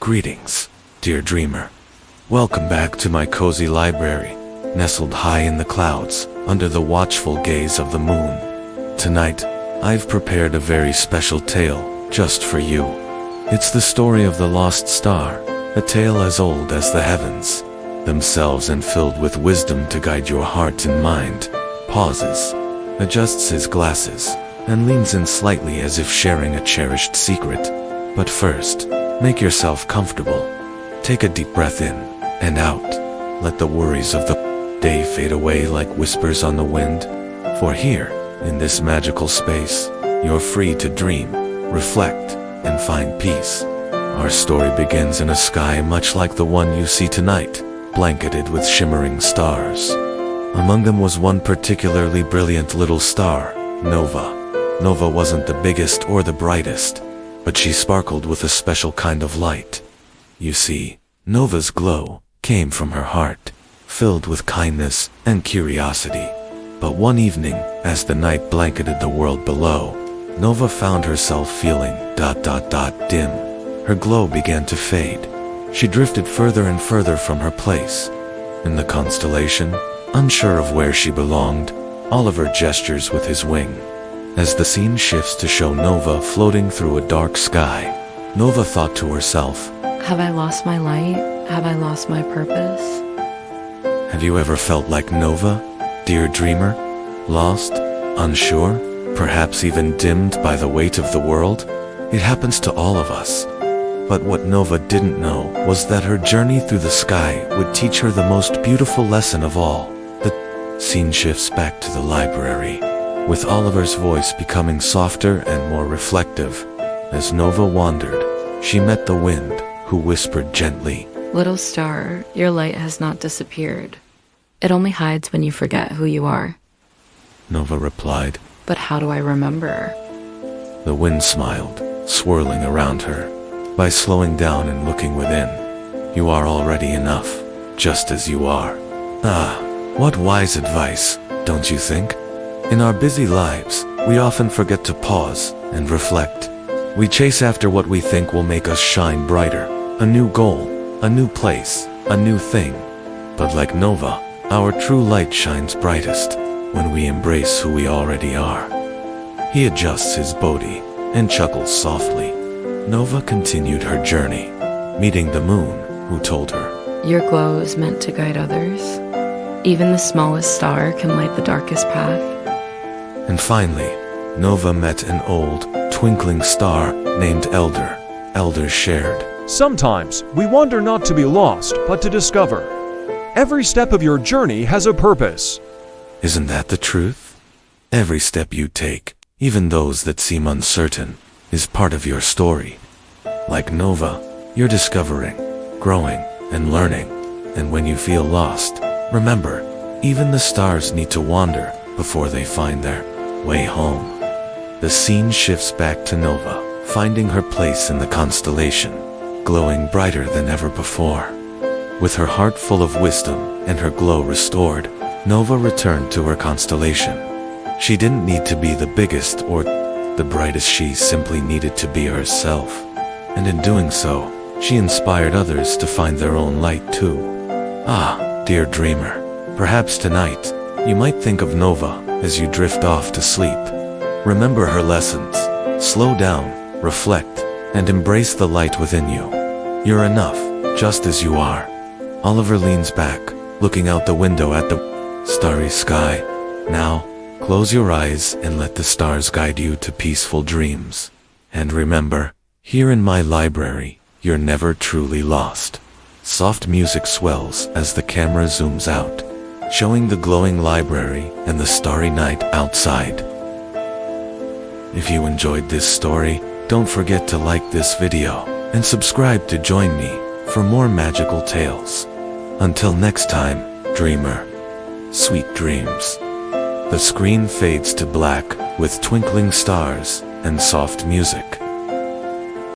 Greetings, dear dreamer. Welcome back to my cozy library, nestled high in the clouds, under the watchful gaze of the moon. Tonight, I've prepared a very special tale, just for you. It's the story of the lost star, a tale as old as the heavens themselves and filled with wisdom to guide your heart and mind. Pauses, adjusts his glasses, and leans in slightly as if sharing a cherished secret. But first, make yourself comfortable. Take a deep breath in and out. Let the worries of the day fade away like whispers on the wind. For here, in this magical space, you're free to dream, reflect, and find peace. Our story begins in a sky much like the one you see tonight, blanketed with shimmering stars. Among them was one particularly brilliant little star, Nova. Nova wasn't the biggest or the brightest, but she sparkled with a special kind of light. You see, Nova's glow came from her heart, filled with kindness and curiosity. But one evening, as the night blanketed the world below, Nova found herself feeling dim. Her glow began to fade. She drifted further and further from her place. In the constellation, unsure of where she belonged, Oliver gestures with his wing. As the scene shifts to show Nova floating through a dark sky, Nova thought to herself, "Have I lost my light? Have I lost my purpose?" Have you ever felt like Nova, dear dreamer? Lost? Unsure? Perhaps even dimmed by the weight of the world? It happens to all of us. But what Nova didn't know was that her journey through the sky would teach her the most beautiful lesson of all. The scene shifts back to the library, with Oliver's voice becoming softer and more reflective. As Nova wandered, she met the wind, who whispered gently, "Little star, your light has not disappeared. It only hides when you forget who you are." Nova replied. "But how do I remember?" The wind smiled, swirling around her. "By slowing down and looking within. You are already enough, just as you are." Ah, what wise advice, don't you think? In our busy lives, we often forget to pause and reflect. We chase after what we think will make us shine brighter, a new goal, a new place, a new thing. But like Nova, our true light shines brightest when we embrace who we already are. He adjusts his body and chuckles softly. Nova continued her journey, meeting the moon, who told her, "Your glow is meant to guide others. Even the smallest star can light the darkest path." And finally, Nova met an old, twinkling star named Elder. Elder shared, "Sometimes we wander not to be lost, but to discover. Every step of your journey has a purpose." Isn't that the truth? Every step you take, even those that seem uncertain, is part of your story. Like Nova, you're discovering, growing, and learning. And when you feel lost, remember, even the stars need to wander before they find their way home. The scene shifts back to Nova, finding her place in the constellation, glowing brighter than ever before. With her heart full of wisdom and her glow restored, Nova returned to her constellation. She didn't need to be the biggest or the brightest, she simply needed to be herself. And in doing so, she inspired others to find their own light too. Ah, dear dreamer, perhaps tonight, you might think of Nova as you drift off to sleep. Remember her lessons, slow down, reflect, and embrace the light within you. You're enough, just as you are. Oliver leans back, looking out the window at the starry sky. Now, close your eyes and let the stars guide you to peaceful dreams. And remember, here in my library, you're never truly lost. Soft music swells as the camera zooms out, showing the glowing library and the starry night outside. If you enjoyed this story, don't forget to like this video and subscribe to join me for more magical tales. Until next time, dreamer, sweet dreams. The screen fades to black with twinkling stars and soft music.